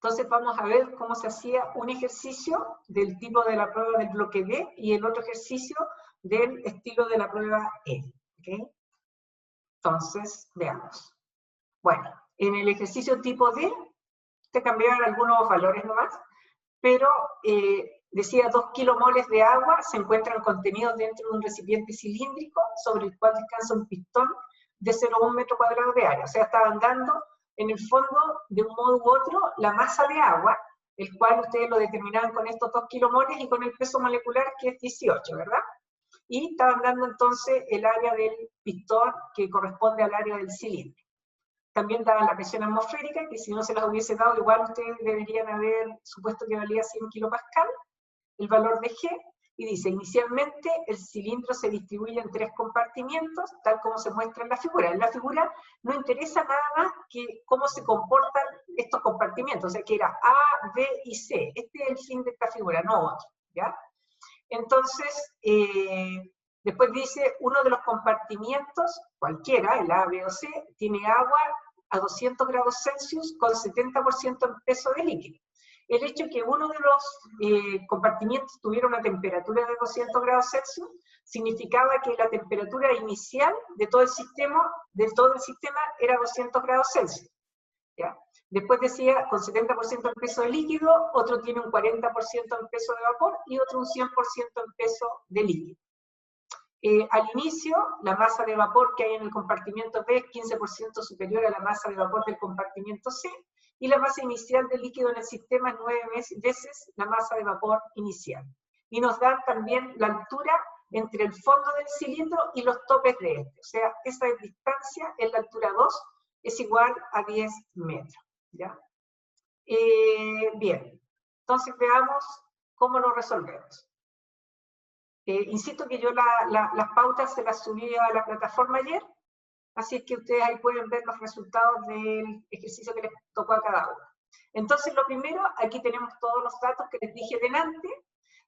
Entonces vamos a ver cómo se hacía un ejercicio del tipo de la prueba del bloque D y el otro ejercicio del estilo de la prueba E. ¿Okay? Entonces, veamos. Bueno, en el ejercicio tipo D, te cambiaron algunos valores nomás, pero decía 2 kilomoles de agua se encuentran contenidos dentro de un recipiente cilíndrico sobre el cual descansa un pistón de 0,1 metro cuadrado de área. O sea, estaban dando en el fondo, de un modo u otro, la masa de agua, el cual ustedes lo determinaban con estos 2 kilomoles y con el peso molecular, que es 18, ¿verdad? Y estaban dando entonces el área del pistón, que corresponde al área del cilindro. También daban la presión atmosférica, que si no se las hubiese dado, igual ustedes deberían haber supuesto que valía 100 kilopascal, el valor de G, y dice, inicialmente el cilindro se distribuye en 3 compartimientos, tal como se muestra en la figura. En la figura no interesa nada más que cómo se comportan estos compartimientos, o sea, que era A, B y C. Este es el fin de esta figura, no otro, ¿ya? Entonces, después dice, uno de los compartimientos, cualquiera, el A, B o C, tiene agua a 200 grados Celsius con 70% en peso de líquido. El hecho de que uno de los compartimientos tuviera una temperatura de 200 grados Celsius significaba que la temperatura inicial de todo el sistema era 200 grados Celsius. ¿Ya? Después decía, con 70% en peso de líquido, otro tiene un 40% en peso de vapor y otro un 100% en peso de líquido. Al inicio, la masa de vapor que hay en el compartimiento B es 15% superior a la masa de vapor del compartimiento C, y la masa inicial del líquido en el sistema es 9 veces la masa de vapor inicial. Y nos dan también la altura entre el fondo del cilindro y los topes de este. O sea, esa distancia en la altura 2 es igual a 10 metros. ¿Ya? Bien, entonces veamos cómo lo resolvemos. Insisto que yo las pautas se las subí a la plataforma ayer, así es que ustedes ahí pueden ver los resultados del ejercicio que les tocó a cada uno. Entonces, lo primero, aquí tenemos todos los datos que les dije delante,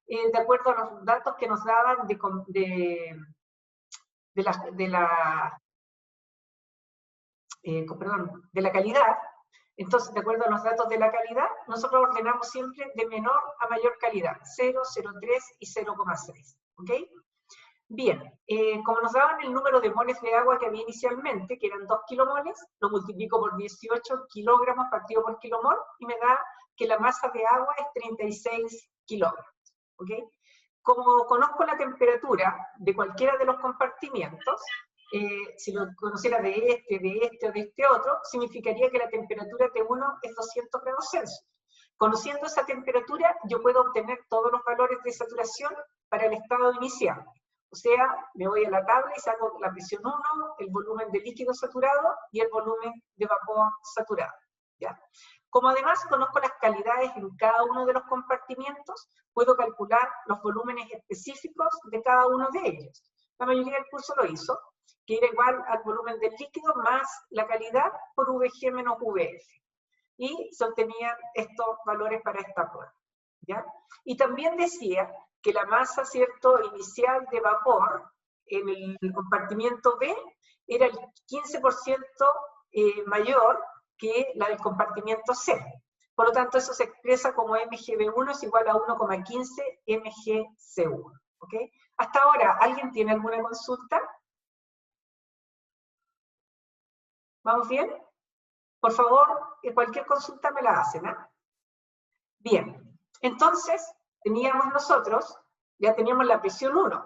de acuerdo a los datos que nos daban de la calidad. Entonces, de acuerdo a los datos de la calidad, nosotros ordenamos siempre de menor a mayor calidad, 0, 0,3 y 0,6. ¿Ok? Bien, como nos daban el número de moles de agua que había inicialmente, que eran 2 kilomoles, lo multiplico por 18 kilogramos partido por kilomol, y me da que la masa de agua es 36 kilogramos. ¿Ok? Como conozco la temperatura de cualquiera de los compartimientos, si lo conociera de este o de este otro, significaría que la temperatura T1 es 200 grados Celsius. Conociendo esa temperatura, yo puedo obtener todos los valores de saturación para el estado inicial. O sea, me voy a la tabla y saco la presión 1, el volumen de líquido saturado y el volumen de vapor saturado. ¿Ya? Como además conozco las calidades en cada uno de los compartimientos, puedo calcular los volúmenes específicos de cada uno de ellos. La mayoría del curso lo hizo, que era igual al volumen del líquido más la calidad por VG menos VF. Y se obtenían estos valores para esta prueba. ¿Ya? Y también decía que la masa, ¿cierto?, inicial de vapor en el compartimiento B era el 15% mayor que la del compartimiento C. Por lo tanto, eso se expresa como mgB1 es igual a 1,15 mgC1. ¿Ok? Hasta ahora, ¿alguien tiene alguna consulta? ¿Vamos bien? Por favor, cualquier consulta me la hacen, ¿eh? Bien, entonces ya teníamos la presión 1.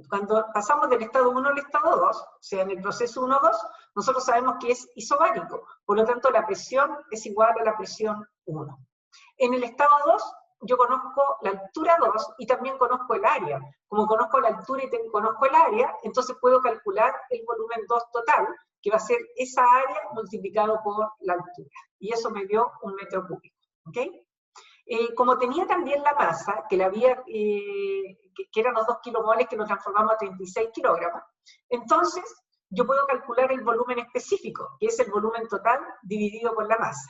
Cuando pasamos del estado 1 al estado 2, o sea, en el proceso 1-2, nosotros sabemos que es isobárico, por lo tanto la presión es igual a la presión 1. En el estado 2, yo conozco la altura 2 y también conozco el área. Como conozco la altura y conozco el área, entonces puedo calcular el volumen 2 total, que va a ser esa área multiplicado por la altura. Y eso me dio 1 metro cúbico. ¿Ok? Como tenía también la masa, que eran los 2 kilomoles que lo transformamos a 36 kilogramos, entonces yo puedo calcular el volumen específico, que es el volumen total dividido por la masa.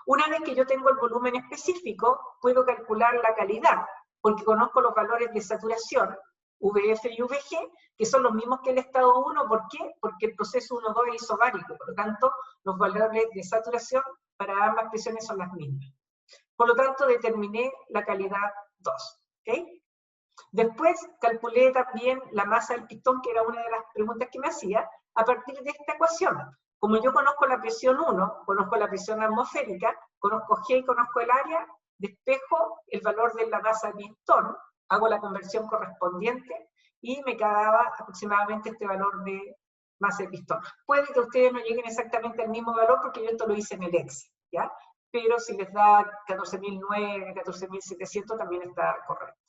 Una vez que yo tengo el volumen específico, puedo calcular la calidad, porque conozco los valores de saturación, VF y VG, que son los mismos que el estado 1. ¿Por qué? Porque el proceso 1-2 es isobárico, por lo tanto, los valores de saturación para ambas presiones son las mismas. Por lo tanto, determiné la calidad 2. ¿Okay? Después calculé también la masa del pistón, que era una de las preguntas que me hacía, a partir de esta ecuación. Como yo conozco la presión 1, conozco la presión atmosférica, conozco G y conozco el área, despejo el valor de la masa del pistón, hago la conversión correspondiente y me quedaba aproximadamente este valor de masa de pistón. Puede que ustedes no lleguen exactamente al mismo valor porque yo esto lo hice en el Excel, ¿ya? Pero si les da 14.009, 14.700 también está correcto.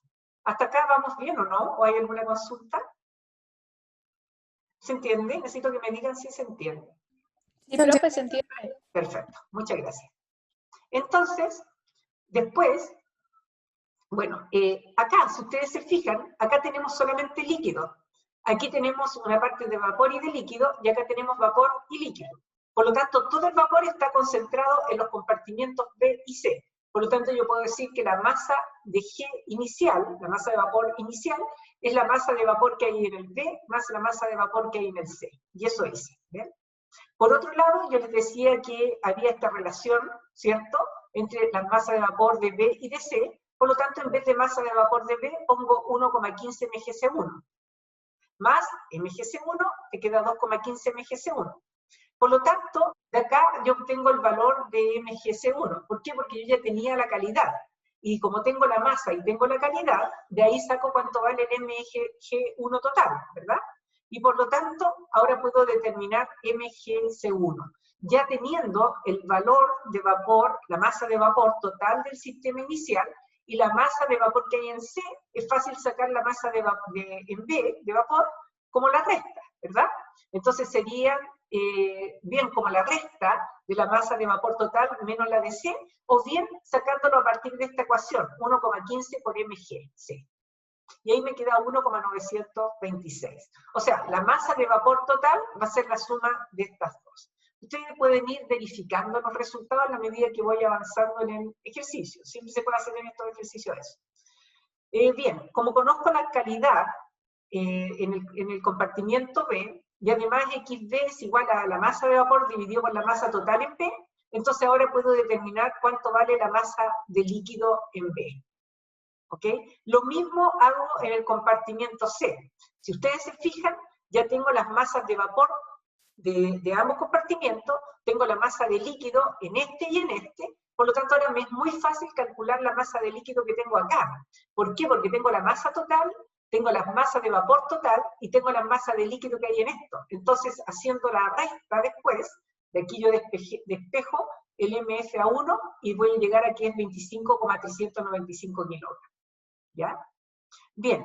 ¿Hasta acá vamos bien o no? ¿O hay alguna consulta? ¿Se entiende? Necesito que me digan si se entiende. Sí, profe, se entiende. Perfecto, muchas gracias. Entonces, después, bueno, acá, si ustedes se fijan, acá tenemos solamente líquido. Aquí tenemos una parte de vapor y de líquido, y acá tenemos vapor y líquido. Por lo tanto, todo el vapor está concentrado en los compartimientos B y C. Por lo tanto, yo puedo decir que la masa de G inicial, la masa de vapor inicial, es la masa de vapor que hay en el B más la masa de vapor que hay en el C. Y eso hice, ¿bien? Por otro lado, yo les decía que había esta relación, ¿cierto?, entre las masas de vapor de B y de C. Por lo tanto, en vez de masa de vapor de B, pongo 1,15 mgc1. Más mgc1, te queda 2,15 mgc1. Por lo tanto, de acá yo obtengo el valor de mgc1. ¿Por qué? Porque yo ya tenía la calidad. Y como tengo la masa y tengo la calidad, de ahí saco cuánto vale el mgc1 total, ¿verdad? Y por lo tanto, ahora puedo determinar mgc1. Ya teniendo el valor de vapor, la masa de vapor total del sistema inicial, y la masa de vapor que hay en C, es fácil sacar la masa en B de vapor como la resta, ¿verdad? Entonces serían bien como la resta de la masa de vapor total menos la de C, o bien sacándolo a partir de esta ecuación, 1,15 por mgc. Y ahí me queda 1,926. O sea, la masa de vapor total va a ser la suma de estas dos. Ustedes pueden ir verificando los resultados a la medida que voy avanzando en el ejercicio. Siempre se puede hacer en estos ejercicios eso. Bien, como conozco la calidad en el compartimiento B, y además XB es igual a la masa de vapor dividido por la masa total en B, entonces ahora puedo determinar cuánto vale la masa de líquido en B. ¿Ok? Lo mismo hago en el compartimiento C. Si ustedes se fijan, ya tengo las masas de vapor de ambos compartimientos, tengo la masa de líquido en este y en este, por lo tanto ahora me es muy fácil calcular la masa de líquido que tengo acá. ¿Por qué? Porque tengo la masa total, tengo las masas de vapor total y tengo la masa de líquido que hay en esto. Entonces, haciendo la resta después, de aquí yo despejo el MFA1 y voy a llegar aquí en 25,395 kilogramos. ¿Ya? Bien,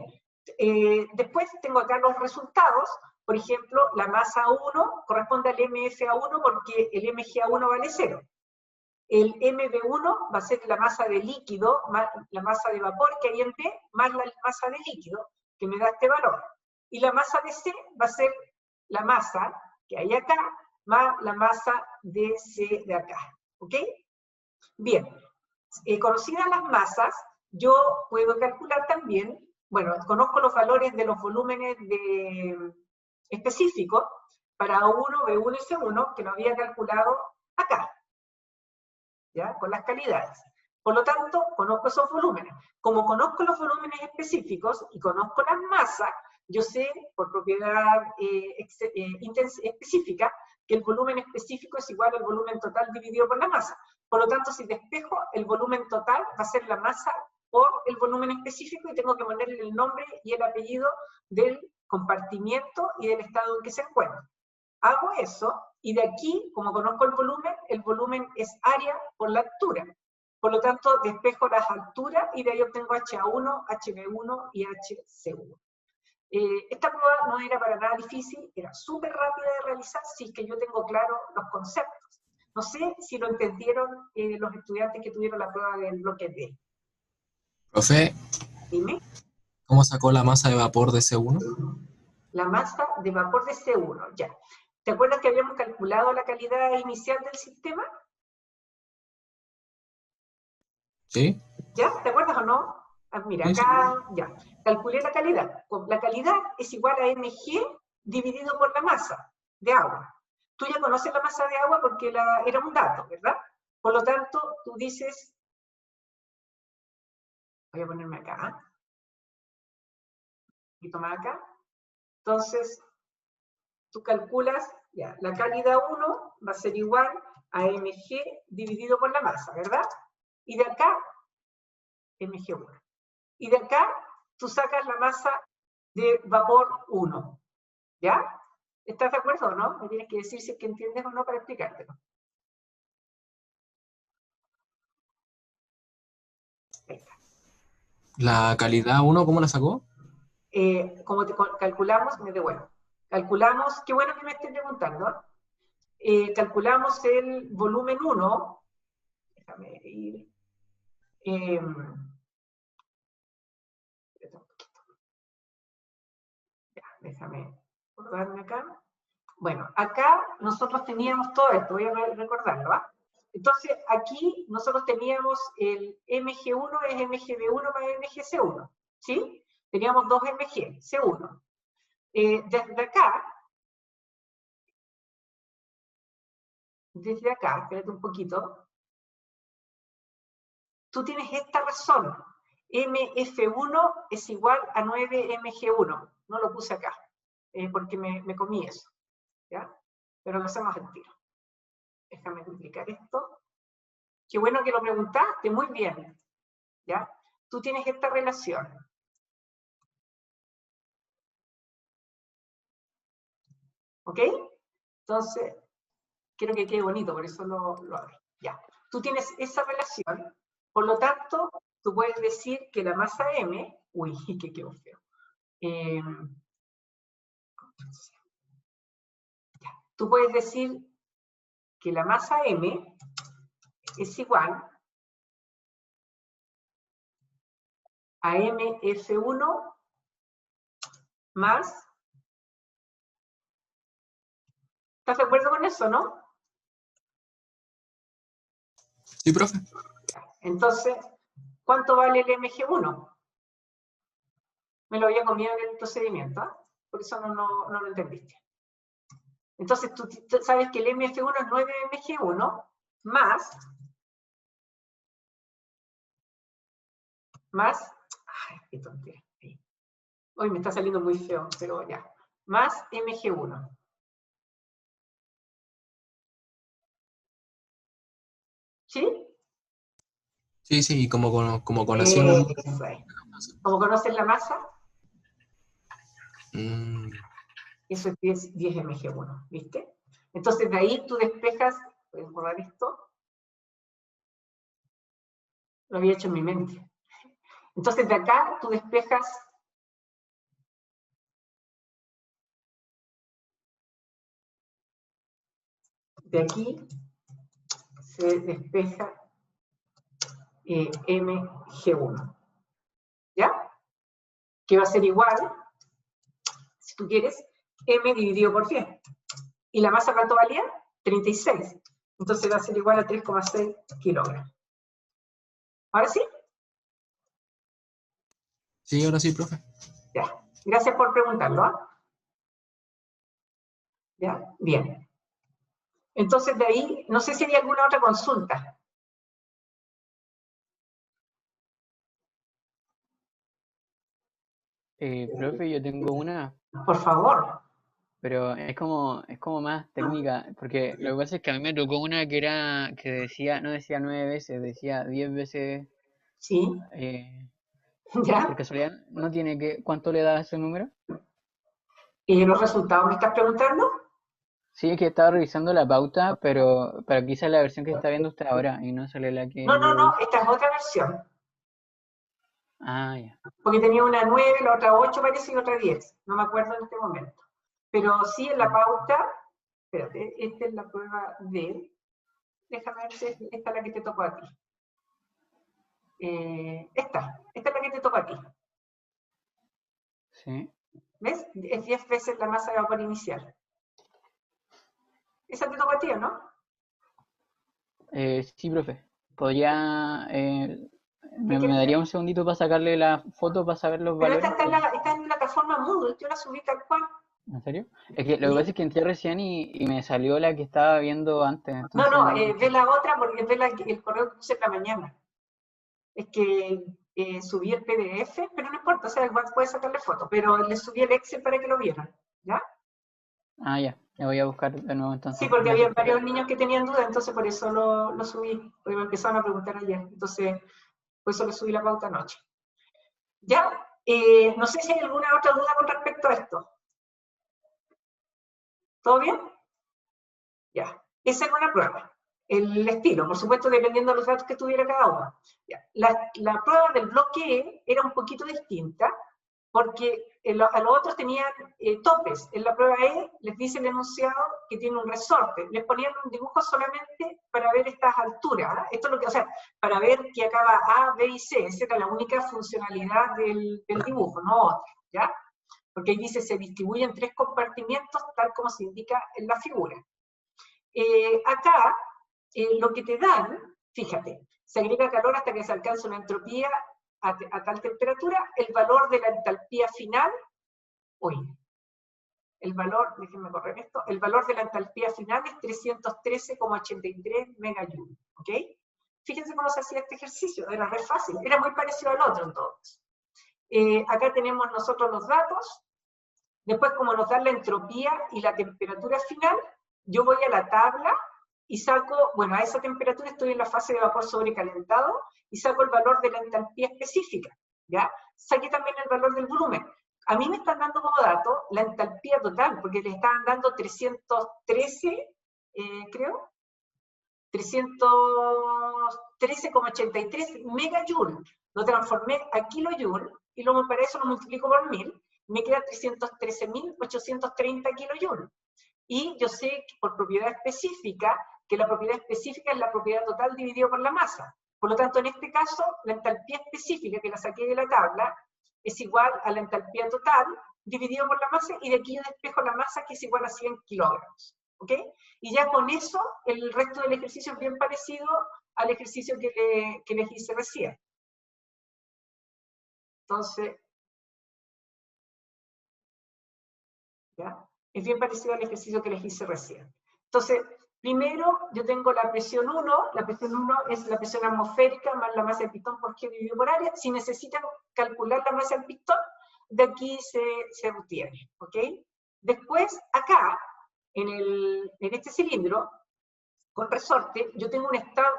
después tengo acá los resultados. Por ejemplo, la masa 1 corresponde al MFA1 porque el MGA1 vale 0. El MB1 va a ser la masa de líquido, más la masa de vapor que hay en B, más la masa de líquido, que me da este valor. Y la masa de C va a ser la masa que hay acá, más la masa de C de acá. ¿Ok? Bien, conocidas las masas, yo puedo calcular también, bueno, conozco los valores de los volúmenes específicos para A1, B1 y C1, que lo había calculado acá, ¿ya? Con las calidades. Por lo tanto, conozco esos volúmenes. Como conozco los volúmenes específicos y conozco las masas, yo sé, por propiedad específica, que el volumen específico es igual al volumen total dividido por la masa. Por lo tanto, si despejo, el volumen total va a ser la masa por el volumen específico y tengo que ponerle el nombre y el apellido del compartimiento y del estado en que se encuentra. Hago eso y de aquí, como conozco el volumen es área por la altura. Por lo tanto, despejo las alturas y de ahí obtengo HA1, HB1 y HC1. Esta prueba no era para nada difícil, era súper rápida de realizar si es que yo tengo claro los conceptos. No sé si lo entendieron los estudiantes que tuvieron la prueba del bloque D. Profe, Dime. ¿cómo sacó la masa de vapor de C1? La masa de vapor de C1, ya. ¿Te acuerdas que habíamos calculado la calidad inicial del sistema? ¿Sí? ¿Ya? ¿Te acuerdas o no? Ah, mira, acá ya. Calculé la calidad. La calidad es igual a mg dividido por la masa de agua. Tú ya conoces la masa de agua porque era un dato, ¿verdad? Por lo tanto, tú dices Voy a ponerme acá. Un poquito más acá. Entonces, tú calculas, ya, la cálida 1 va a ser igual a mg dividido por la masa, ¿verdad? Y de acá, mg1. Y de acá, tú sacas la masa de vapor 1. ¿Ya? ¿Estás de acuerdo o no? Me tienes que decir si es que entiendes o no para explicártelo. Ahí está. La calidad 1, ¿cómo la sacó? Como calculamos, me devuelvo. Calculamos, qué bueno que me estés preguntando. Calculamos el volumen 1. Déjame ir. Ya, déjame acordarme acá. Bueno, acá nosotros teníamos todo esto, voy a recordarlo, ¿va? Entonces, aquí nosotros teníamos el mg1 es mgb1 más mgc1, ¿sí? Teníamos 2 mg, c1. Desde acá, espérate un poquito, tú tienes esta razón, mf1 es igual a 9 mg1, no lo puse acá, porque me comí eso, ¿ya? Pero lo hacemos al tiro. Déjame duplicar esto. Qué bueno que lo preguntaste, muy bien, ¿ya? Tú tienes esta relación. ¿Ok? Entonces, quiero que quede bonito, por eso lo abro. Ya. Tú tienes esa relación, por lo tanto, tú puedes decir que la masa M, uy, que quedó feo. Ya. Tú puedes decir que la masa M es igual a mF1 más. ¿Estás de acuerdo con eso, no? Sí, profe. Entonces, ¿cuánto vale el mg1? Me lo había comido en el procedimiento, ¿eh? Por eso no lo entendiste. Entonces, tú sabes que el mf1 es 9 mg1 más, ay, qué tontería. Hoy me está saliendo muy feo, pero ya. Más mg1. ¿Sí? Sí, sí, y como conocemos. Eso es. Como conoces la masa, eso es 10 mg1, ¿viste? Entonces, de ahí tú despejas, voy a borrar esto, lo había hecho en mi mente. Entonces, de acá tú despejas de aquí se despeja mg1, ¿ya? Que va a ser igual, si tú quieres, m dividido por 10. ¿Y la masa cuánto valía? 36. Entonces va a ser igual a 3,6 kilogramos. ¿Ahora sí? Sí, ahora sí, profe. Ya. Gracias por preguntarlo, ¿ah? ¿Ya? Bien. Entonces de ahí, no sé si hay alguna otra consulta. Profe, yo tengo una, Por favor. pero es como más técnica, porque lo que pasa es que a mí me tocó una que decía, no decía 9 veces, decía 10 veces, Sí. por ¿Ya? casualidad, no tiene que, ¿cuánto le da ese número? ¿Y los resultados me estás preguntando? Sí, es que estaba revisando la pauta, pero aquí sale la versión que está viendo usted ahora y no sale la que No, yo hice. esta es otra versión. Ah, ya. Porque tenía una 9, la otra 8 parece y otra 10. No me acuerdo en este momento. Pero sí en la pauta, espérate, esta es la prueba D. Déjame ver si esta es la que te tocó a ti. Esta es la que te tocó a ti. Sí. ¿Ves? Es 10 veces la masa de vapor inicial. ¿Esa te tocó a ti o no? Sí, profe. ¿Podría, me daría un segundito para sacarle la foto para saber los Pero esta valores? está en la plataforma Moodle, yo la subí tal cual. ¿En serio? Es que lo que ¿Sí? pasa es que entré recién y me salió la que estaba viendo antes, No, entonces no. ve la otra porque ve el correo que puse en la mañana. Es que subí el PDF, pero no importa, o sea, igual puede sacarle foto, pero le subí el Excel para que lo vieran, ¿ya? Ah, ya. Le voy a buscar de nuevo Sí, entonces. porque Gracias había por varios niños que tenían dudas, entonces por eso lo subí, porque me empezaron a preguntar ayer, entonces por eso le subí la pauta anoche. ¿Ya? No sé si hay alguna otra duda con respecto a esto. ¿Todo bien? Ya. Esa era una prueba. El estilo, por supuesto, dependiendo de los datos que tuviera cada uno. Ya. La prueba del bloque E era un poquito distinta, porque a los otros tenían topes. En la prueba E les dice el enunciado que tiene un resorte. Les ponían un dibujo solamente para ver estas alturas. ¿Eh? Esto es lo que, o sea, para ver que acaba A, B y C. Esa era la única funcionalidad del dibujo, no otra, ¿ya? Porque ahí dice se distribuye en 3 compartimientos, tal como se indica en la figura. Acá, lo que te dan, fíjate, se agrega calor hasta que se alcance una entropía a tal temperatura, el valor de la entalpía final, el valor, déjenme correr esto, el valor de la entalpía final es 313,83 megajoule, ¿ok? Fíjense cómo se hacía este ejercicio, era re fácil, era muy parecido al otro entonces. Acá tenemos nosotros los datos, después como nos dan la entropía y la temperatura final, yo voy a la tabla y saco, bueno, a esa temperatura estoy en la fase de vapor sobrecalentado y saco el valor de la entalpía específica, ¿ya? Saqué también el valor del volumen. A mí me están dando como dato la entalpía total, porque le estaban dando 313, creo, 313,83 megajoule. Lo transformé a kilojoule y para eso lo multiplico por 1000, me queda 313.830 kilojoule. Y yo sé que por propiedad específica, que la propiedad específica es la propiedad total dividido por la masa. Por lo tanto, en este caso, la entalpía específica, que la saqué de la tabla, es igual a la entalpía total dividido por la masa, y de aquí yo despejo la masa, que es igual a 100 kilogramos. ¿Ok? Y ya con eso, el resto del ejercicio es bien parecido al ejercicio que les hice recién. Entonces, ¿ya? Es bien parecido al ejercicio que les hice recién. Entonces, primero yo tengo la presión 1 es la presión atmosférica más la masa del pistón por G dividido por área. Si necesitan calcular la masa del pistón, de aquí se obtiene, ¿ok? Después, acá, en este cilindro, con resorte, yo tengo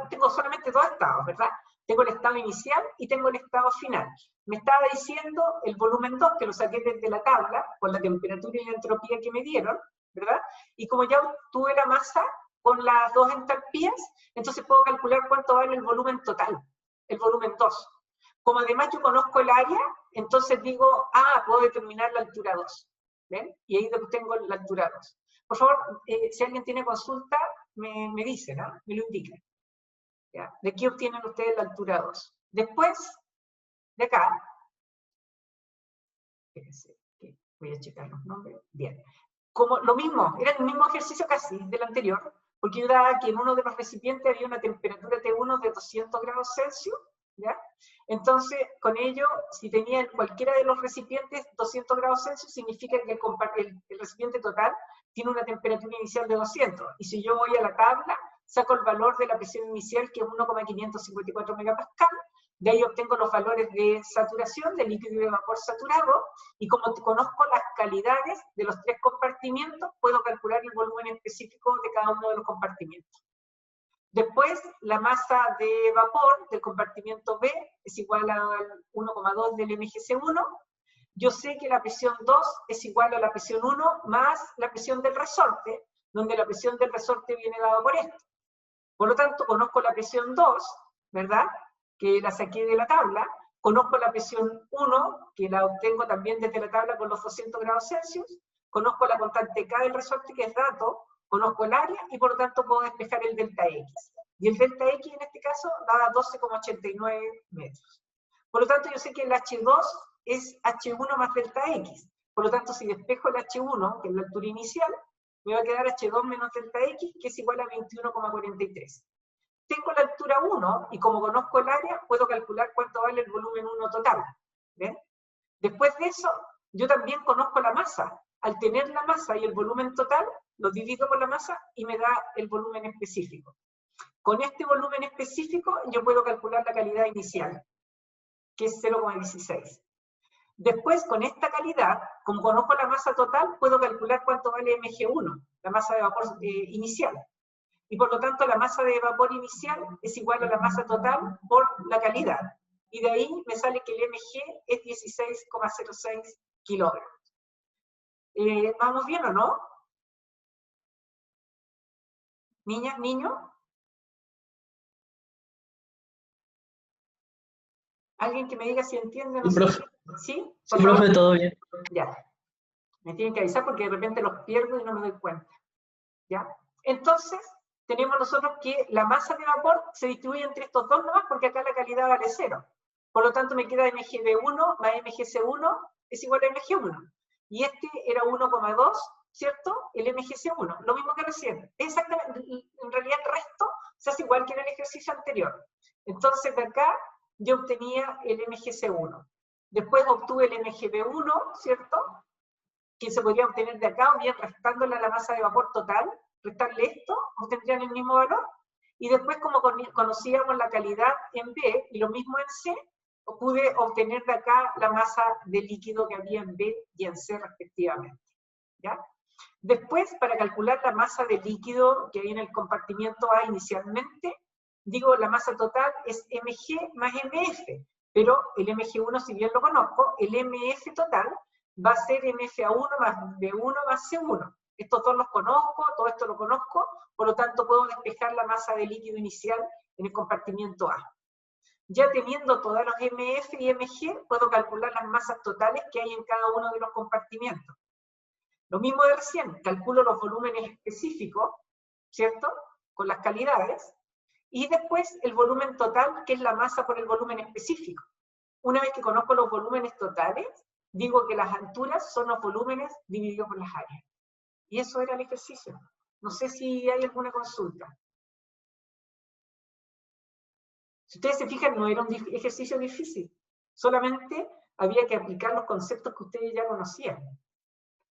tengo solamente 2 estados, ¿verdad? Tengo el estado inicial y tengo el estado final. Me estaba diciendo el volumen 2, que lo saqué desde la tabla, con la temperatura y la entropía que me dieron, ¿verdad? Y como ya obtuve la masa con las 2 entalpías, entonces puedo calcular cuánto vale el volumen total, el volumen 2. Como además yo conozco el área, entonces digo, puedo determinar la altura 2. ¿Ven? Y ahí tengo la altura 2. Por favor, si alguien tiene consulta, me dice, ¿no? Me lo indica. ¿Ya? De aquí obtienen ustedes la altura 2. Después, de acá, voy a checar los nombres. Bien. Como lo mismo, era el mismo ejercicio casi del anterior, porque yo daba que en uno de los recipientes había una temperatura T1 de 200 grados Celsius, ¿ya? Entonces, con ello, si tenía en cualquiera de los recipientes 200 grados Celsius, significa que el recipiente total tiene una temperatura inicial de 200. Y si yo voy a la tabla, saco el valor de la presión inicial, que es 1,554 megapascal, de ahí obtengo los valores de saturación, de líquido y de vapor saturado, y como conozco las calidades de los 3 compartimientos, puedo calcular el volumen específico de cada uno de los compartimientos. Después, la masa de vapor del compartimiento B es igual al 1,2 del MgC1. Yo sé que la presión 2 es igual a la presión 1 más la presión del resorte, donde la presión del resorte viene dada por esto. Por lo tanto, conozco la presión 2, ¿verdad?, que la saqué de la tabla. Conozco la presión 1, que la obtengo también desde la tabla con los 200 grados Celsius. Conozco la constante K del resorte, que es dato. Conozco el área y por lo tanto puedo despejar el delta X. Y el delta X en este caso da 12,89 metros. Por lo tanto, yo sé que el H2 es H1 más delta X. Por lo tanto, si despejo el H1, que es la altura inicial, me va a quedar H2 menos delta X, que es igual a 21,43. Tengo la altura 1, y como conozco el área, puedo calcular cuánto vale el volumen 1 total. ¿Ven? Después de eso, yo también conozco la masa. Al tener la masa y el volumen total, lo divido por la masa y me da el volumen específico. Con este volumen específico, yo puedo calcular la calidad inicial. que es 0,16. Después, con esta calidad, como conozco la masa total, puedo calcular cuánto vale mg1, la masa de vapor inicial. Y por lo tanto, la masa de vapor inicial es igual a la masa total por la calidad. Y de ahí me sale que el mg es 16,06 kilogramos. ¿Vamos bien o no? ¿Niñas, niños? ¿Alguien que me diga si entiende? No Sí, sé. profe. ¿Sí? Sí, profe, todo bien. Ya. Me tienen que avisar porque de repente los pierdo y no me doy cuenta. ¿Ya? Entonces, tenemos nosotros que la masa de vapor se distribuye entre estos dos nomás porque acá la calidad vale 0. Por lo tanto, me queda mgb1 más mgc1 es igual a mg1. Y este era 1,2, ¿cierto? El mgc1. Lo mismo que recién. Exactamente. En realidad, el resto se hace igual que en el ejercicio anterior. Entonces, de acá yo obtenía el mgc1. Después obtuve el mgb1, ¿cierto? Que se podría obtener de acá, o bien restándole a la masa de vapor total, restarle esto, obtendrían el mismo valor. Y después, como conocíamos la calidad en B y lo mismo en C, pude obtener de acá la masa de líquido que había en B y en C respectivamente. ¿Ya? Después, para calcular la masa de líquido que hay en el compartimiento A inicialmente, digo la masa total es mg más mf, pero el mg1, si bien lo conozco, el mf total va a ser mfa1 más b1 más c1. Estos dos los conozco, todo esto lo conozco, por lo tanto puedo despejar la masa de líquido inicial en el compartimiento A. Ya teniendo todos los mf y mg, puedo calcular las masas totales que hay en cada uno de los compartimientos. Lo mismo de recién, calculo los volúmenes específicos, ¿cierto? Con las calidades, y después el volumen total, que es la masa por el volumen específico. Una vez que conozco los volúmenes totales, digo que las alturas son los volúmenes divididos por las áreas. Y eso era el ejercicio. No sé si hay alguna consulta. Si ustedes se fijan, no era un ejercicio difícil. Solamente había que aplicar los conceptos que ustedes ya conocían.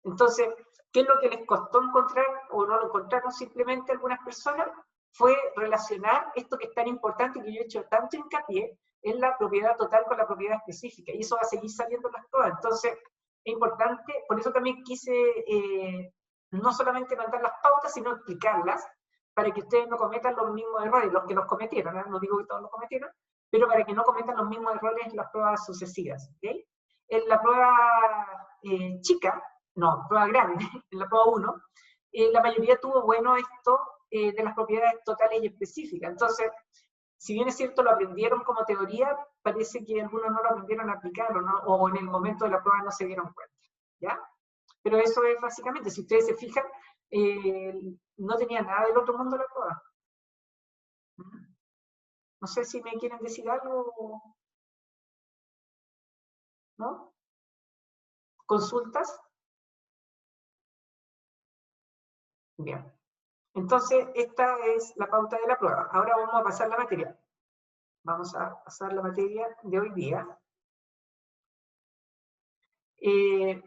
Entonces, ¿qué es lo que les costó encontrar o no lo encontraron simplemente algunas personas? Fue relacionar esto que es tan importante, que yo he hecho tanto hincapié, en la propiedad total con la propiedad específica. Y eso va a seguir saliendo en las pruebas. Entonces, es importante, por eso también quise no solamente mandar las pautas, sino explicarlas, para que ustedes no cometan los mismos errores, los que los cometieron, ¿eh? No digo que todos los cometieron, pero para que no cometan los mismos errores en las pruebas sucesivas. ¿Okay? En la prueba chica, no, prueba grande, en la prueba 1, la mayoría tuvo bueno esto de las propiedades totales y específicas. Entonces, si bien es cierto, lo aprendieron como teoría, parece que algunos no lo aprendieron a aplicar, o en el momento de la prueba no se dieron cuenta. ¿Ya? Pero eso es básicamente, si ustedes se fijan, no tenía nada del otro mundo la prueba. No sé si me quieren decir algo. ¿No? ¿Consultas? Bien. Entonces, esta es la pauta de la prueba. Ahora vamos a pasar la materia. Vamos a pasar la materia de hoy día. Bien.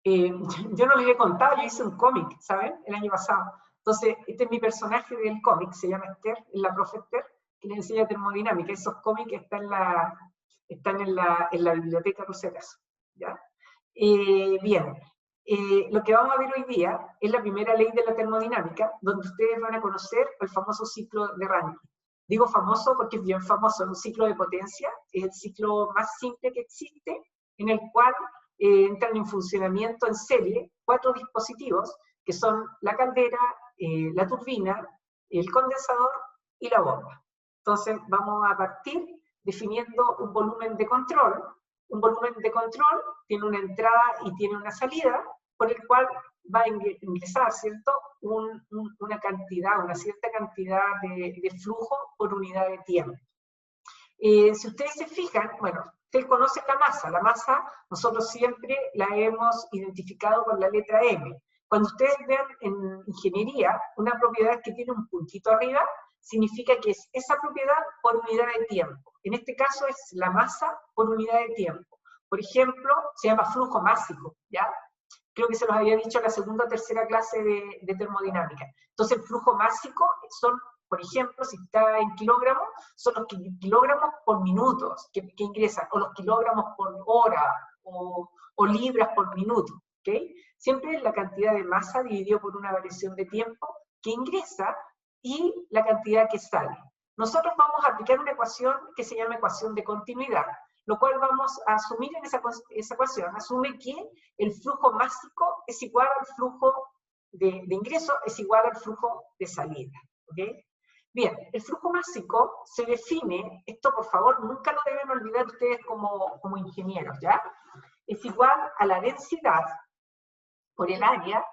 Yo no les he contado, yo hice un cómic, ¿saben? El año pasado. Entonces, este es mi personaje del cómic, se llama Esther, es la profe Esther, que le enseña termodinámica. Esos cómics están en la biblioteca, por si acaso. ¿Ya? Bien. Lo que vamos a ver hoy día es la primera ley de la termodinámica, donde ustedes van a conocer el famoso ciclo de Rankine. Digo famoso porque es bien famoso, es un ciclo de potencia, es el ciclo más simple que existe, en el cual entran en funcionamiento en serie 4 dispositivos, que son la caldera, la turbina, el condensador y la bomba. Entonces vamos a partir definiendo un volumen de control. Un volumen de control tiene una entrada y tiene una salida, por el cual va a ingresar, ¿cierto?, una cierta cantidad de flujo por unidad de tiempo. Si ustedes se fijan, bueno, ustedes conocen la masa nosotros siempre la hemos identificado con la letra M. Cuando ustedes vean en ingeniería una propiedad que tiene un puntito arriba, significa que es esa propiedad por unidad de tiempo. En este caso es la masa por unidad de tiempo. Por ejemplo, se llama flujo másico, ¿ya? Creo que se los había dicho en la segunda o tercera clase de termodinámica. Entonces, el flujo másico son por ejemplo, si está en kilogramos, son los kilogramos por minutos que ingresan, o los kilogramos por hora, o libras por minuto, ¿ok? Siempre es la cantidad de masa dividido por una variación de tiempo que ingresa y la cantidad que sale. Nosotros vamos a aplicar una ecuación que se llama ecuación de continuidad, lo cual vamos a asumir en esa ecuación, asume que el flujo másico es igual al flujo de ingreso, es igual al flujo de salida, ¿ok? Bien, el flujo másico se define, esto por favor nunca lo deben olvidar ustedes como ingenieros, ¿ya? Es igual a la densidad por el área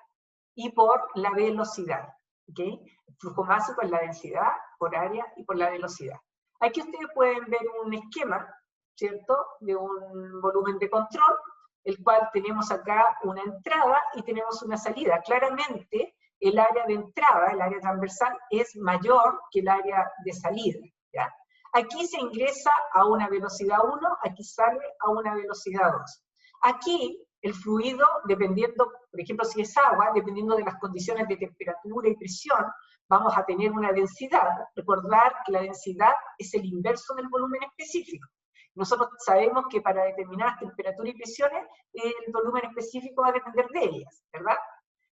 y por la velocidad, ¿ok? El flujo másico es la densidad por área y por la velocidad. Aquí ustedes pueden ver un esquema, ¿cierto?, de un volumen de control, el cual tenemos acá una entrada y tenemos una salida. Claramente, el área de entrada, el área transversal, es mayor que el área de salida, ¿ya? Aquí se ingresa a una velocidad 1, aquí sale a una velocidad 2. Aquí, el fluido, dependiendo, por ejemplo, si es agua, dependiendo de las condiciones de temperatura y presión, vamos a tener una densidad. Recordar que la densidad es el inverso del volumen específico. Nosotros sabemos que para determinadas temperaturas y presiones, el volumen específico va a depender de ellas, ¿verdad?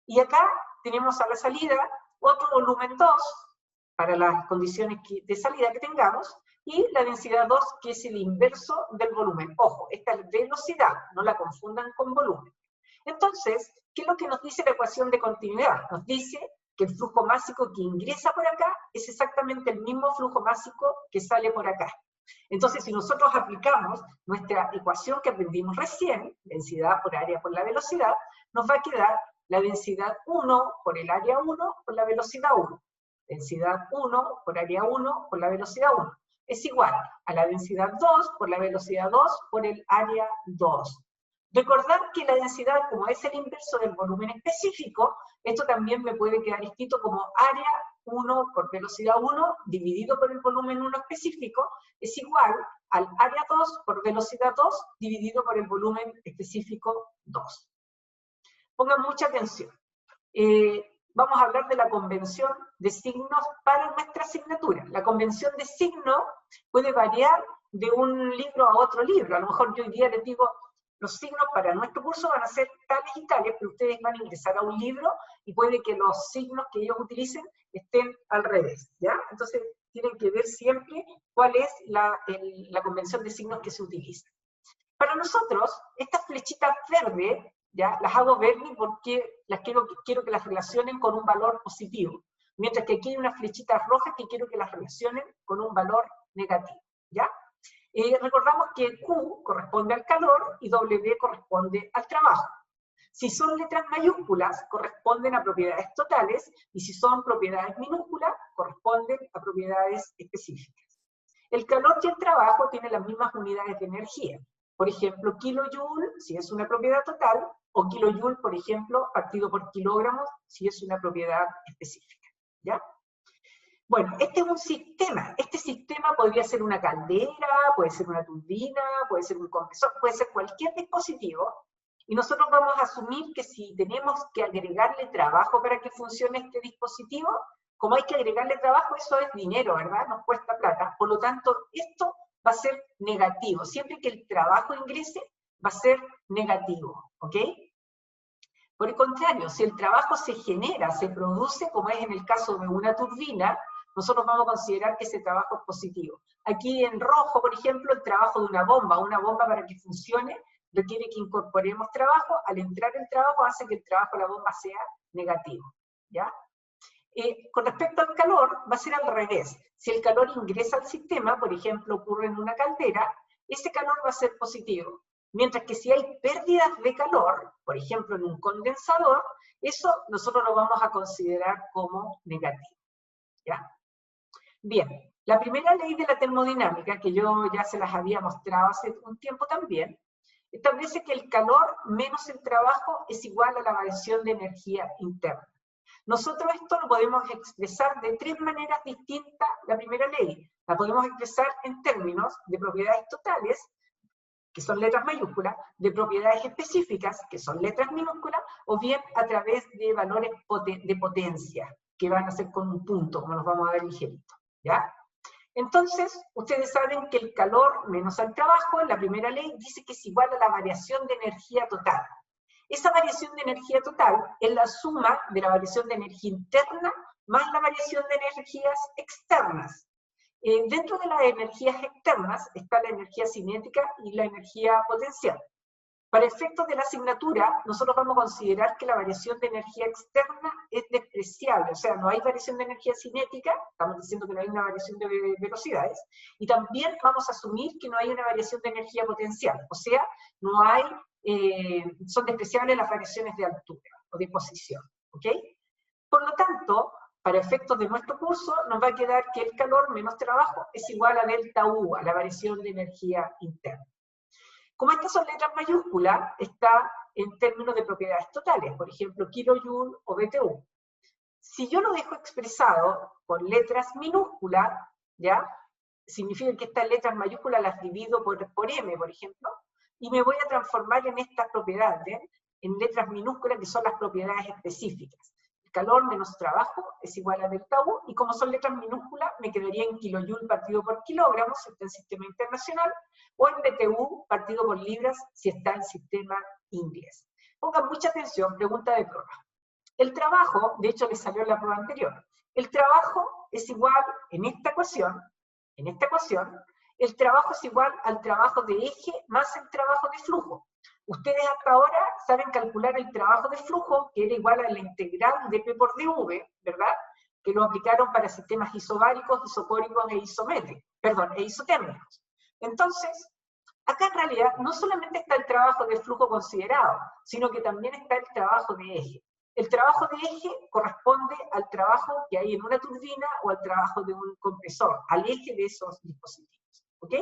Y acá tenemos a la salida otro volumen 2, para las condiciones de salida que tengamos, y la densidad 2, que es el inverso del volumen. Ojo, esta es velocidad, no la confundan con volumen. Entonces, ¿qué es lo que nos dice la ecuación de continuidad? Nos dice que el flujo másico que ingresa por acá es exactamente el mismo flujo másico que sale por acá. Entonces, si nosotros aplicamos nuestra ecuación que aprendimos recién, densidad por área por la velocidad, nos va a quedar la densidad 1 por el área 1 por la velocidad 1. Densidad 1 por área 1 por la velocidad 1. Es igual a la densidad 2 por la velocidad 2 por el área 2. Recordar que la densidad, como es el inverso del volumen específico, esto también me puede quedar escrito como área 1 por velocidad 1 dividido por el volumen 1 específico, es igual al área 2 por velocidad 2 dividido por el volumen específico 2. Pongan mucha atención. Vamos a hablar de la convención de signos para nuestra asignatura. La convención de signo puede variar de un libro a otro libro. A lo mejor yo hoy día les digo, los signos para nuestro curso van a ser tales y tales, pero ustedes van a ingresar a un libro y puede que los signos que ellos utilicen estén al revés, ¿ya? Entonces tienen que ver siempre cuál es la convención de signos que se utiliza. Para nosotros, estas flechitas verdes, ¿ya? Las hago verdes porque quiero que las relacionen con un valor positivo, mientras que aquí hay unas flechitas rojas que quiero que las relacionen con un valor negativo, ¿ya? Recordamos que Q corresponde al calor y W corresponde al trabajo. Si son letras mayúsculas, corresponden a propiedades totales, y si son propiedades minúsculas, corresponden a propiedades específicas. El calor y el trabajo tienen las mismas unidades de energía. Por ejemplo, kilojoule, si es una propiedad total, o kilojoule, por ejemplo, partido por kilogramos, si es una propiedad específica, ¿ya? Bueno, este es un sistema. Este sistema podría ser una caldera, puede ser una turbina, puede ser un compresor, puede ser cualquier dispositivo, y nosotros vamos a asumir que si tenemos que agregarle trabajo para que funcione este dispositivo, como hay que agregarle trabajo, eso es dinero, ¿verdad? Nos cuesta plata. Por lo tanto, esto va a ser negativo. Siempre que el trabajo ingrese, va a ser negativo, ¿ok? Por el contrario, si el trabajo se genera, se produce, como es en el caso de una turbina, nosotros vamos a considerar que ese trabajo es positivo. Aquí en rojo, por ejemplo, el trabajo de una bomba para que funcione, requiere que incorporemos trabajo. Al entrar el trabajo, hace que el trabajo de la bomba sea negativo, ¿ya? Con respecto al calor, va a ser al revés. Si el calor ingresa al sistema, por ejemplo, ocurre en una caldera, ese calor va a ser positivo. Mientras que si hay pérdidas de calor, por ejemplo, en un condensador, eso nosotros lo vamos a considerar como negativo, ¿ya? Bien, la primera ley de la termodinámica, que yo ya se las había mostrado hace un tiempo también, establece que el calor menos el trabajo es igual a la variación de energía interna. Nosotros esto lo podemos expresar de tres maneras distintas. La primera ley la podemos expresar en términos de propiedades totales, que son letras mayúsculas, de propiedades específicas, que son letras minúsculas, o bien a través de valores de potencia, que van a ser con un punto, como nos vamos a ver ligerito, ¿ya? Entonces, ustedes saben que el calor menos el trabajo, en la primera ley, dice que es igual a la variación de energía total. Esa variación de energía total es la suma de la variación de energía interna más la variación de energías externas. Dentro de las energías externas está la energía cinética y la energía potencial. Para efectos de la asignatura, nosotros vamos a considerar que la variación de energía externa es despreciable, o sea, no hay variación de energía cinética, estamos diciendo que no hay una variación de velocidades, y también vamos a asumir que no hay una variación de energía potencial, o sea, no hay, son despreciables las variaciones de altura o de posición, ¿ok? Por lo tanto, para efectos de nuestro curso, nos va a quedar que el calor menos trabajo es igual a delta U, a la variación de energía interna. Como estas son letras mayúsculas, está en términos de propiedades totales, por ejemplo, kilojoule o BTU. Si yo lo dejo expresado con letras minúsculas, ¿ya? Significa que estas letras mayúsculas las divido por M, por ejemplo, y me voy a transformar en estas propiedades, en letras minúsculas que son las propiedades específicas. El calor menos trabajo es igual a delta U, y como son letras minúsculas, me quedaría en kilojoule partido por kilogramo, si está en sistema internacional, o en BTU partido por libras, si está en sistema inglés. Pongan mucha atención, pregunta de prueba. El trabajo, de hecho les salió en la prueba anterior, el trabajo es igual, en esta ecuación, el trabajo es igual al trabajo de eje más el trabajo de flujo. Ustedes hasta ahora saben calcular el trabajo de flujo, que era igual a la integral de P por dV, ¿verdad? Que lo aplicaron para sistemas isobáricos, isocóricos e isotérmicos. Entonces, acá en realidad no solamente está el trabajo de flujo considerado, sino que también está el trabajo de eje. El trabajo de eje corresponde al trabajo que hay en una turbina o al trabajo de un compresor, al eje de esos dispositivos, ¿ok?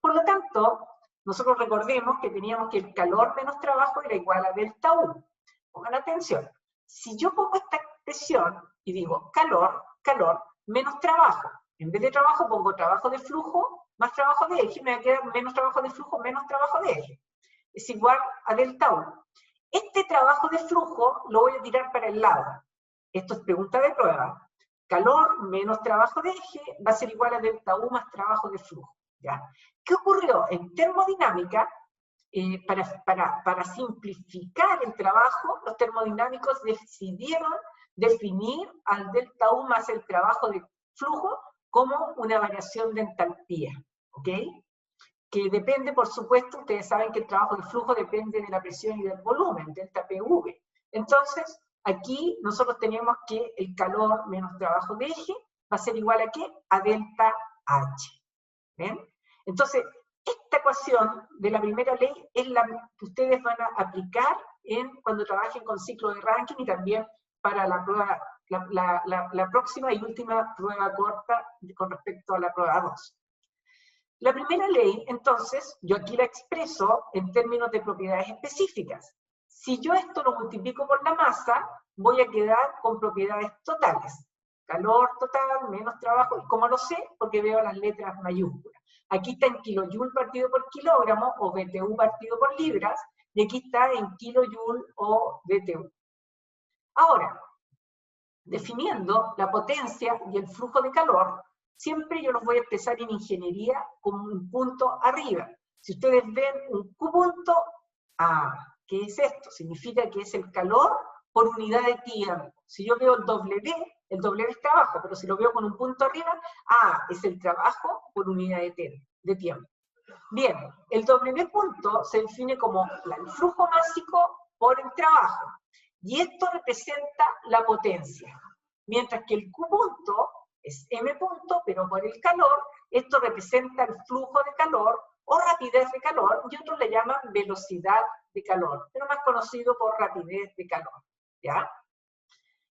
Por lo tanto, nosotros recordemos que teníamos que el calor menos trabajo era igual a delta U. Pongan atención, si yo pongo esta expresión y digo calor menos trabajo, en vez de trabajo pongo trabajo de flujo más trabajo de eje, me va a quedar menos trabajo de flujo menos trabajo de eje. Es igual a delta U. Este trabajo de flujo lo voy a tirar para el lado. Esto es pregunta de prueba. Calor menos trabajo de eje va a ser igual a delta U más trabajo de flujo. ¿Ya? ¿Qué ocurrió? En termodinámica, para simplificar el trabajo, los termodinámicos decidieron definir al delta U más el trabajo de flujo como una variación de entalpía, ¿ok? Que depende, por supuesto, ustedes saben que el trabajo de flujo depende de la presión y del volumen, delta PV. Entonces, aquí nosotros tenemos que el calor menos trabajo de eje va a ser igual a ¿qué? A delta H. ¿Ven? Entonces, esta ecuación de la primera ley es la que ustedes van a aplicar cuando trabajen con ciclo de Rankine y también para la prueba, la próxima y última prueba corta con respecto a la prueba 2. La primera ley, entonces, yo aquí la expreso en términos de propiedades específicas. Si yo esto lo multiplico por la masa, voy a quedar con propiedades totales. Calor total, menos trabajo, y como lo sé, porque veo las letras mayúsculas. Aquí está en kilojoule partido por kilogramo, o BTU partido por libras, y aquí está en kilojoule o BTU. Ahora, definiendo la potencia y el flujo de calor, siempre yo los voy a expresar en ingeniería como un punto arriba. Si ustedes ven un Q punto, ¿qué es esto? Significa que es el calor por unidad de tiempo. Si yo veo el W está abajo, pero si lo veo con un punto arriba, es el trabajo por unidad de tiempo. Bien, el W punto se define como el flujo másico por el trabajo. Y esto representa la potencia. Mientras que el Q punto es M punto, pero por el calor, esto representa el flujo de calor o rapidez de calor, y otros le llaman velocidad de calor, pero más conocido por rapidez de calor. ¿Ya?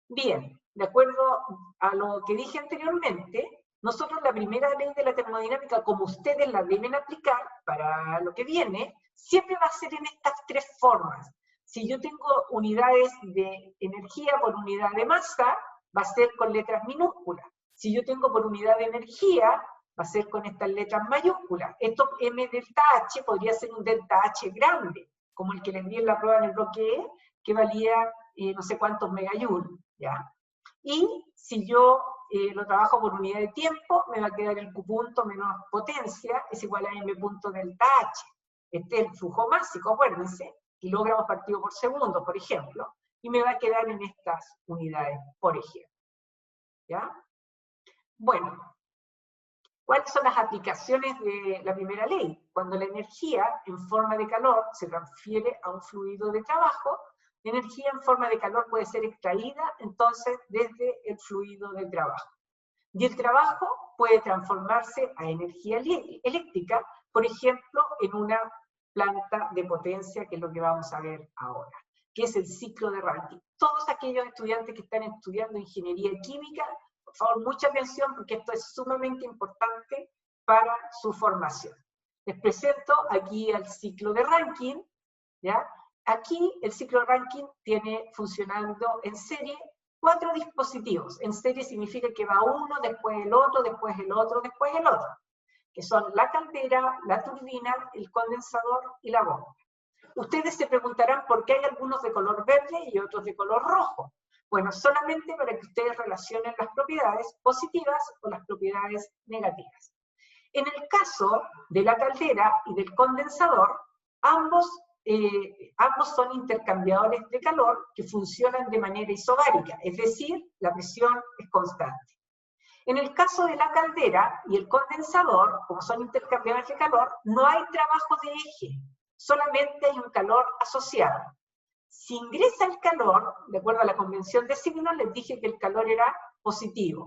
Bien, de acuerdo a lo que dije anteriormente, nosotros la primera ley de la termodinámica, como ustedes la deben aplicar para lo que viene, siempre va a ser en estas tres formas. Si yo tengo unidades de energía por unidad de masa, va a ser con letras minúsculas. Si yo tengo por unidad de energía, va a ser con estas letras mayúsculas. Esto M delta H podría ser un delta H grande, como el que les di en la prueba en el bloque E, que valía no sé cuántos megajoules, ¿ya? Y si yo lo trabajo por unidad de tiempo, me va a quedar el Q punto menos potencia es igual a M punto delta H. Este es el flujo másico, acuérdense, kilogramos partido por segundo, por ejemplo, y me va a quedar en estas unidades, por ejemplo. ¿Ya? Bueno, ¿cuáles son las aplicaciones de la primera ley? Cuando la energía en forma de calor se transfiere a un fluido de trabajo, la energía en forma de calor puede ser extraída entonces desde el fluido de trabajo. Y el trabajo puede transformarse a energía eléctrica, por ejemplo, en una planta de potencia, que es lo que vamos a ver ahora, que es el ciclo de Rankine. Todos aquellos estudiantes que están estudiando ingeniería química, por favor, mucha atención, porque esto es sumamente importante para su formación. Les presento aquí el ciclo de Rankine, ¿ya? Aquí el ciclo de Rankine tiene funcionando en serie 4 dispositivos. En serie significa que va uno, después el otro, después el otro, después el otro, que son la caldera, la turbina, el condensador y la bomba. Ustedes se preguntarán por qué hay algunos de color verde y otros de color rojo. Bueno, solamente para que ustedes relacionen las propiedades positivas o las propiedades negativas. En el caso de la caldera y del condensador, ambos son intercambiadores de calor que funcionan de manera isobárica, es decir, la presión es constante. En el caso de la caldera y el condensador, como son intercambiadores de calor, no hay trabajo de eje, solamente hay un calor asociado. Si ingresa el calor, de acuerdo a la convención de signos, les dije que el calor era positivo.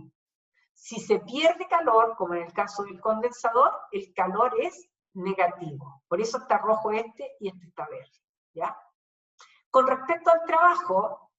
Si se pierde calor, como en el caso del condensador, el calor es negativo. Por eso está rojo este y este está verde, ¿ya? Con respecto al trabajo,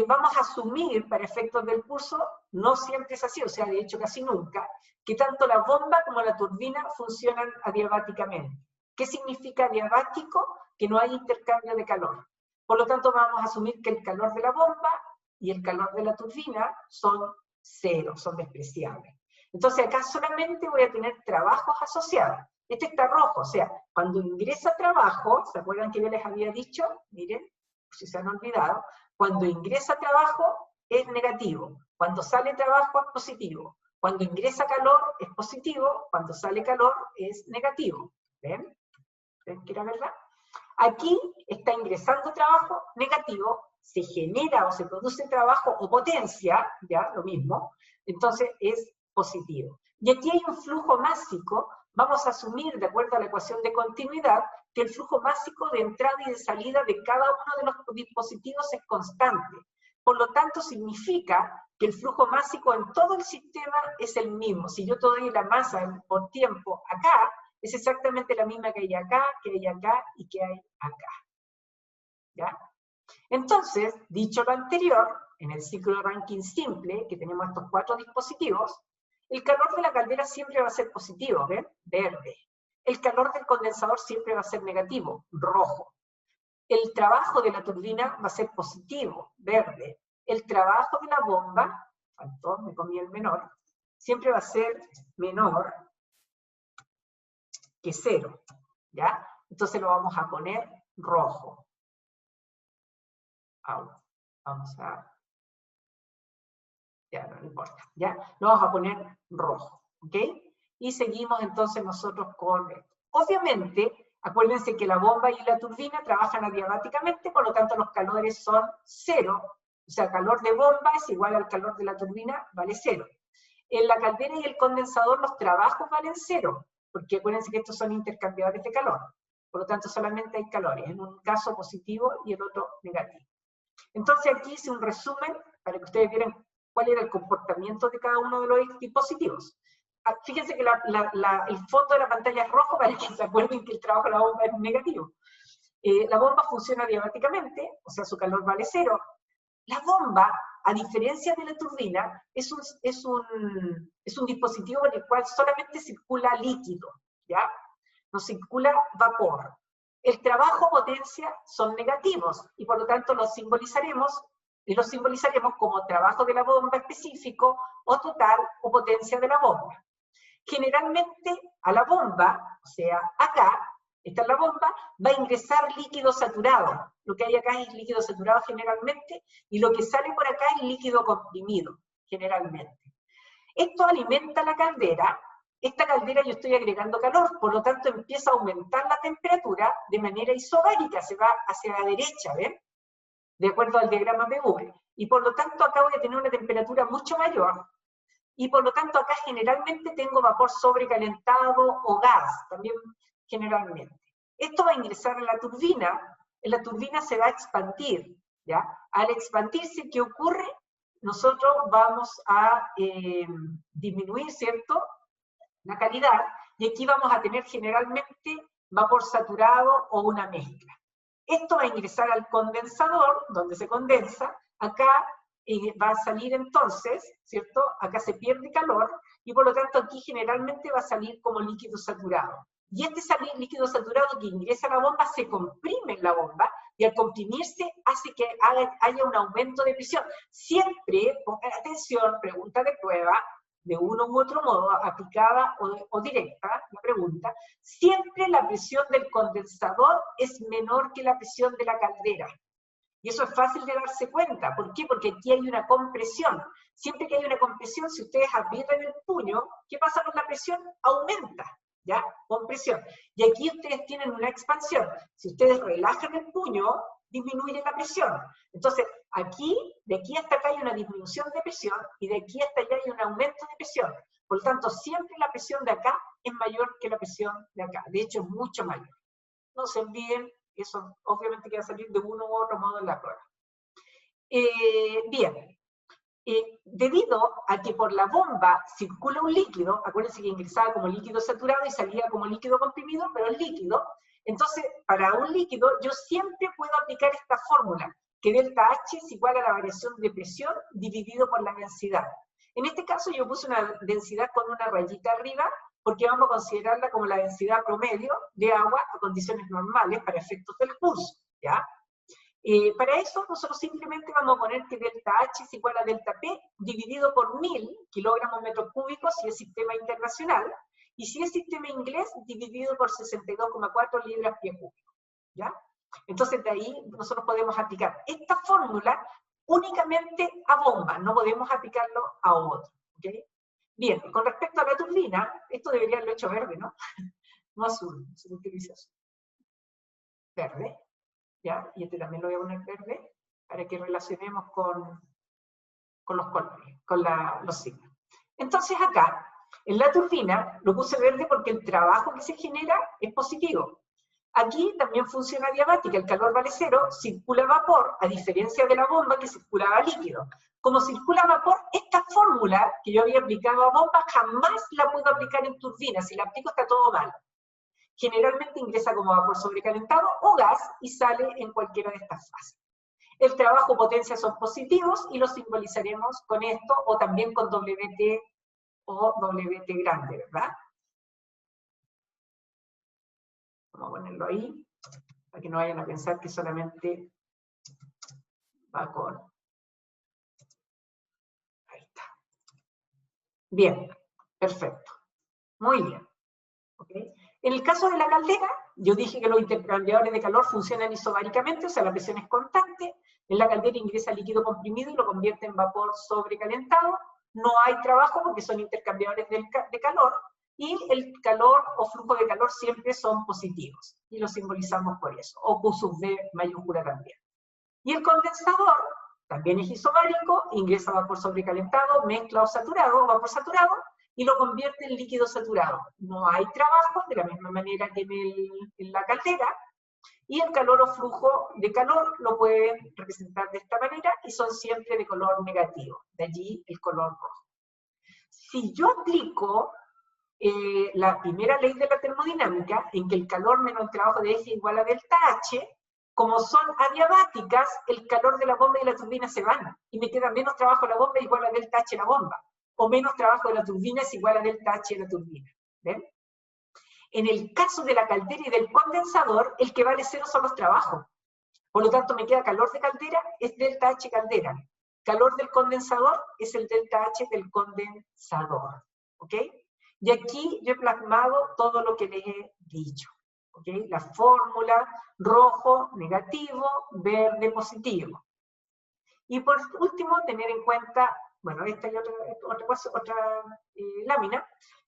vamos a asumir, para efectos del curso, no siempre es así, o sea, de hecho casi nunca, que tanto la bomba como la turbina funcionan adiabáticamente. ¿Qué significa adiabático? Que no hay intercambio de calor. Por lo tanto, vamos a asumir que el calor de la bomba y el calor de la turbina son cero, son despreciables. Entonces acá solamente voy a tener trabajos asociados. Este está rojo, o sea, cuando ingresa trabajo, ¿se acuerdan que yo les había dicho? Miren, si se han olvidado, cuando ingresa trabajo es negativo, cuando sale trabajo es positivo, cuando ingresa calor es positivo, cuando sale calor es negativo. ¿Ven? ¿Ven que era verdad? Aquí está ingresando trabajo negativo, se genera o se produce trabajo o potencia, ya, lo mismo, entonces es positivo. Y aquí hay un flujo másico, vamos a asumir, de acuerdo a la ecuación de continuidad, que el flujo másico de entrada y de salida de cada uno de los dispositivos es constante. Por lo tanto, significa que el flujo másico en todo el sistema es el mismo. Si yo te doy la masa por tiempo acá, es exactamente la misma que hay acá y que hay acá. ¿Ya? Entonces, dicho lo anterior, en el ciclo de Rankine simple, que tenemos estos 4 dispositivos, el calor de la caldera siempre va a ser positivo, ¿ven? Verde. El calor del condensador siempre va a ser negativo, rojo. El trabajo de la turbina va a ser positivo, verde. El trabajo de la bomba, faltó, me comí el menor, siempre va a ser menor que 0, ¿ya? Entonces lo vamos a poner rojo. Vamos a... Ya, no importa, ¿ya? Lo vamos a poner rojo, ¿ok? Y seguimos entonces nosotros con esto. Obviamente, acuérdense que la bomba y la turbina trabajan adiabáticamente, por lo tanto los calores son 0. O sea, calor de bomba es igual al calor de la turbina, vale 0. En la caldera y el condensador los trabajos valen 0, porque acuérdense que estos son intercambiadores de calor. Por lo tanto, solamente hay calores, en un caso positivo y en otro negativo. Entonces aquí hice un resumen para que ustedes vieran cuál era el comportamiento de cada uno de los dispositivos. Fíjense que el fondo de la pantalla es rojo para que se acuerden que el trabajo de la bomba es negativo. La bomba funciona adiabáticamente, o sea, su calor vale 0. La bomba, a diferencia de la turbina, es un dispositivo en el cual solamente circula líquido, ¿ya? No circula vapor. El trabajo potencia son negativos, y por lo tanto los simbolizaremos como trabajo de la bomba específico, o total, o potencia de la bomba. Generalmente a la bomba, o sea, acá, esta es la bomba, va a ingresar líquido saturado. Lo que hay acá es líquido saturado generalmente, y lo que sale por acá es líquido comprimido, generalmente. Esto alimenta la caldera. Esta caldera yo estoy agregando calor, por lo tanto empieza a aumentar la temperatura de manera isobárica, se va hacia la derecha, ¿ven? De acuerdo al diagrama PV. Y por lo tanto acá voy a tener una temperatura mucho mayor, y por lo tanto acá generalmente tengo vapor sobrecalentado o gas, también generalmente. Esto va a ingresar a la turbina se va a expandir, ¿ya? Al expandirse, ¿qué ocurre? Nosotros vamos a disminuir, ¿cierto?, la calidad, y aquí vamos a tener generalmente vapor saturado o una mezcla. Esto va a ingresar al condensador, donde se condensa, acá va a salir entonces, ¿cierto? Acá se pierde calor, y por lo tanto aquí generalmente va a salir como líquido saturado. Y este líquido saturado que ingresa a la bomba se comprime en la bomba, y al comprimirse hace que haya un aumento de presión. Siempre, pongan atención, pregunta de prueba, de uno u otro modo, aplicada o directa, la pregunta, siempre la presión del condensador es menor que la presión de la caldera. Y eso es fácil de darse cuenta. ¿Por qué? Porque aquí hay una compresión. Siempre que hay una compresión, si ustedes aprietan el puño, ¿qué pasa con la presión? Aumenta, ¿ya? Compresión. Y aquí ustedes tienen una expansión. Si ustedes relajan el puño, disminuye la presión. Entonces, de aquí hasta acá hay una disminución de presión, y de aquí hasta allá hay un aumento de presión. Por lo tanto, siempre la presión de acá es mayor que la presión de acá. De hecho, es mucho mayor. No se olviden, eso obviamente que va a salir de uno u otro modo en la prueba. Bien. Debido a que por la bomba circula un líquido, acuérdense que ingresaba como líquido saturado y salía como líquido comprimido, pero es líquido. Entonces, para un líquido, yo siempre puedo aplicar esta fórmula, que delta H es igual a la variación de presión dividido por la densidad. En este caso yo puse una densidad con una rayita arriba, porque vamos a considerarla como la densidad promedio de agua a condiciones normales para efectos del curso, ¿ya? Para eso nosotros simplemente vamos a poner que delta H es igual a delta P dividido por 1000 kilogramos metros cúbicos si es sistema internacional, y si es sistema inglés, dividido por 62,4 libras pie cúbico, ¿ya? Entonces de ahí nosotros podemos aplicar esta fórmula únicamente a bomba, no podemos aplicarlo a otro, ¿ok? Bien, con respecto a la turbina, esto debería haberlo hecho verde, ¿no? No azul, se utiliza azul. Verde, ¿ya? Y este también lo voy a poner verde, para que relacionemos con los colores, con los signos. Entonces acá, en la turbina, lo puse verde porque el trabajo que se genera es positivo. Aquí también funciona adiabática, el calor vale cero, circula vapor, a diferencia de la bomba que circulaba líquido. Como circula vapor, esta fórmula que yo había aplicado a bomba jamás la puedo aplicar en turbina. Si la aplico está todo mal. Generalmente ingresa como vapor sobrecalentado o gas y sale en cualquiera de estas fases. El trabajo potencia son positivos y los simbolizaremos con esto o también con WT o WT grande, ¿verdad? Vamos a ponerlo ahí, para que no vayan a pensar que solamente va con... Ahí está. Bien, perfecto. Muy bien. ¿Okay? En el caso de la caldera, yo dije que los intercambiadores de calor funcionan isobáricamente, o sea, la presión es constante. En la caldera ingresa líquido comprimido y lo convierte en vapor sobrecalentado. No hay trabajo porque son intercambiadores de calor, y el calor o flujo de calor siempre son positivos, y lo simbolizamos por eso, o Q sub V mayúscula también. Y el condensador también es isobárico, ingresa vapor sobrecalentado, mezcla o saturado, vapor saturado, y lo convierte en líquido saturado. No hay trabajo, de la misma manera que en la caldera, y el calor o flujo de calor lo pueden representar de esta manera, y son siempre de color negativo, de allí el color rojo. Si yo aplico la primera ley de la termodinámica, en que el calor menos el trabajo de F igual a delta H, como son adiabáticas, el calor de la bomba y la turbina se van, y me queda menos trabajo de la bomba igual a delta H la bomba, o menos trabajo de la turbina es igual a delta H la turbina. ¿Ven? En el caso de la caldera y del condensador, el que vale cero son los trabajos. Por lo tanto, me queda calor de caldera, es delta H caldera. Calor del condensador es el delta H del condensador. ¿Ok? Y aquí yo he plasmado todo lo que les he dicho. ¿ok? La fórmula, rojo, negativo, verde, positivo. Y por último, tener en cuenta, bueno, esta y otra lámina,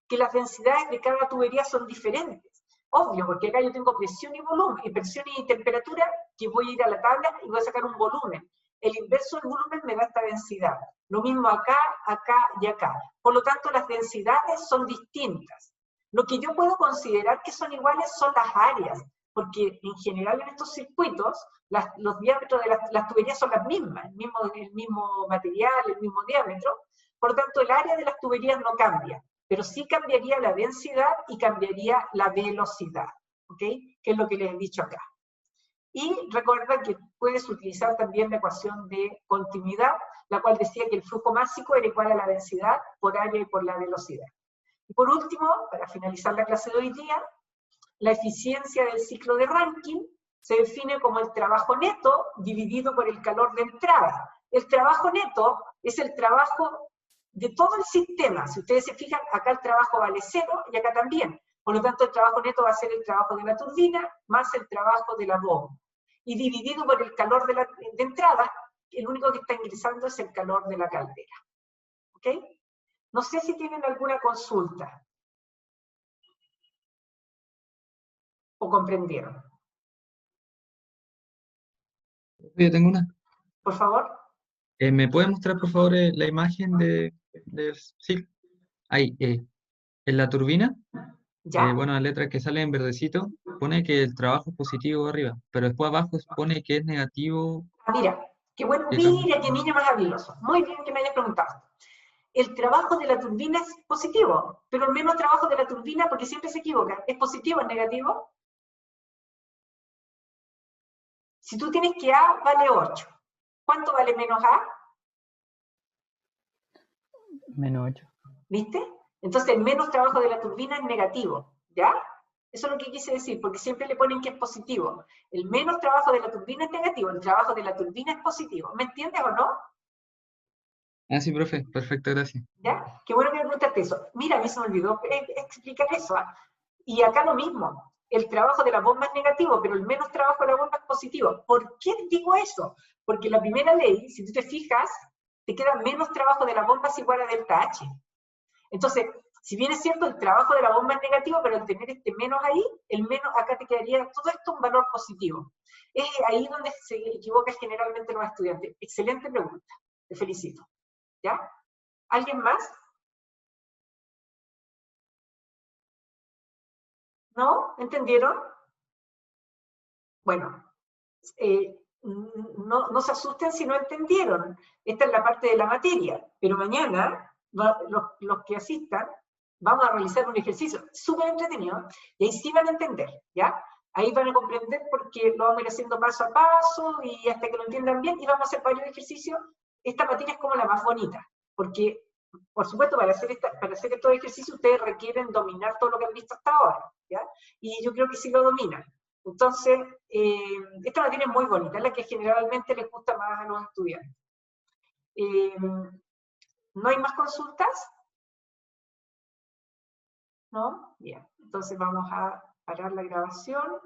que las densidades de cada tubería son diferentes. Obvio, porque acá yo tengo presión y volumen, y presión y temperatura, que voy a ir a la tabla y voy a sacar un volumen. El inverso del volumen me da esta densidad. Lo mismo acá, acá y acá. Por lo tanto, las densidades son distintas. Lo que yo puedo considerar que son iguales son las áreas, porque en general en estos circuitos, los diámetros de las tuberías son las mismas, el mismo material, el mismo diámetro. Por lo tanto, el área de las tuberías no cambia, pero sí cambiaría la densidad y cambiaría la velocidad, ¿ok? Que es lo que les he dicho acá. Y recuerda que puedes utilizar también la ecuación de continuidad, la cual decía que el flujo másico era igual a la densidad por área y por la velocidad. Y por último, para finalizar la clase de hoy día, la eficiencia del ciclo de Rankine se define como el trabajo neto dividido por el calor de entrada. El trabajo neto es el trabajo de todo el sistema. Si ustedes se fijan, acá el trabajo vale 0 y acá también. Por lo tanto, el trabajo neto va a ser el trabajo de la turbina más el trabajo de la bomba. Y dividido por el calor de entrada, el único que está ingresando es el calor de la caldera. ¿Ok? No sé si tienen alguna consulta. ¿O comprendieron? Yo tengo una. Por favor. ¿Me puede mostrar, por favor, la imagen del ciclo? Ahí, en la turbina, Ya. bueno, la letra que sale en verdecito, pone que el trabajo es positivo arriba, pero después abajo pone que es negativo. Mira, qué bueno, ¿Qué mira, qué niño más habilidoso. Muy bien que me hayas preguntado. El trabajo de la turbina es positivo, pero el menos trabajo de la turbina, porque siempre se equivoca, ¿es positivo o es negativo? Si tú tienes que A vale 8, ¿cuánto vale menos A? Menos 8. ¿Viste? Entonces el menos trabajo de la turbina es negativo, ¿ya? Eso es lo que quise decir, porque siempre le ponen que es positivo. El menos trabajo de la turbina es negativo, el trabajo de la turbina es positivo. ¿Me entiendes o no? Ah, sí, profe, perfecto, gracias. ¿Ya? Qué bueno que me preguntaste eso. Mira, a mí se me olvidó explicar eso. Y acá lo mismo. El trabajo de la bomba es negativo, pero el menos trabajo de la bomba es positivo. ¿Por qué digo eso? Porque la primera ley, si tú te fijas, te queda menos trabajo de la bomba es igual a delta H. Entonces, si bien es cierto, el trabajo de la bomba es negativo, pero al tener este menos ahí, el menos acá te quedaría todo esto un valor positivo. Es ahí donde se equivocan generalmente los estudiantes. Excelente pregunta. Te felicito. ¿Ya? ¿Alguien más? ¿No? ¿Entendieron? Bueno, no se asusten si no entendieron. Esta es la parte de la materia, pero mañana los que asistan vamos a realizar un ejercicio súper entretenido y ahí sí van a entender, ¿ya? Ahí van a comprender porque lo vamos a ir haciendo paso a paso y hasta que lo entiendan bien y vamos a hacer varios ejercicios. Esta materia es como la más bonita, porque, por supuesto, para hacer estos ejercicios ustedes requieren dominar todo lo que han visto hasta ahora, ¿ya? Y yo creo que sí lo dominan. Entonces, esta materia es muy bonita, es la que generalmente les gusta más a los estudiantes. ¿No hay más consultas? ¿No? Bien, entonces vamos a parar la grabación.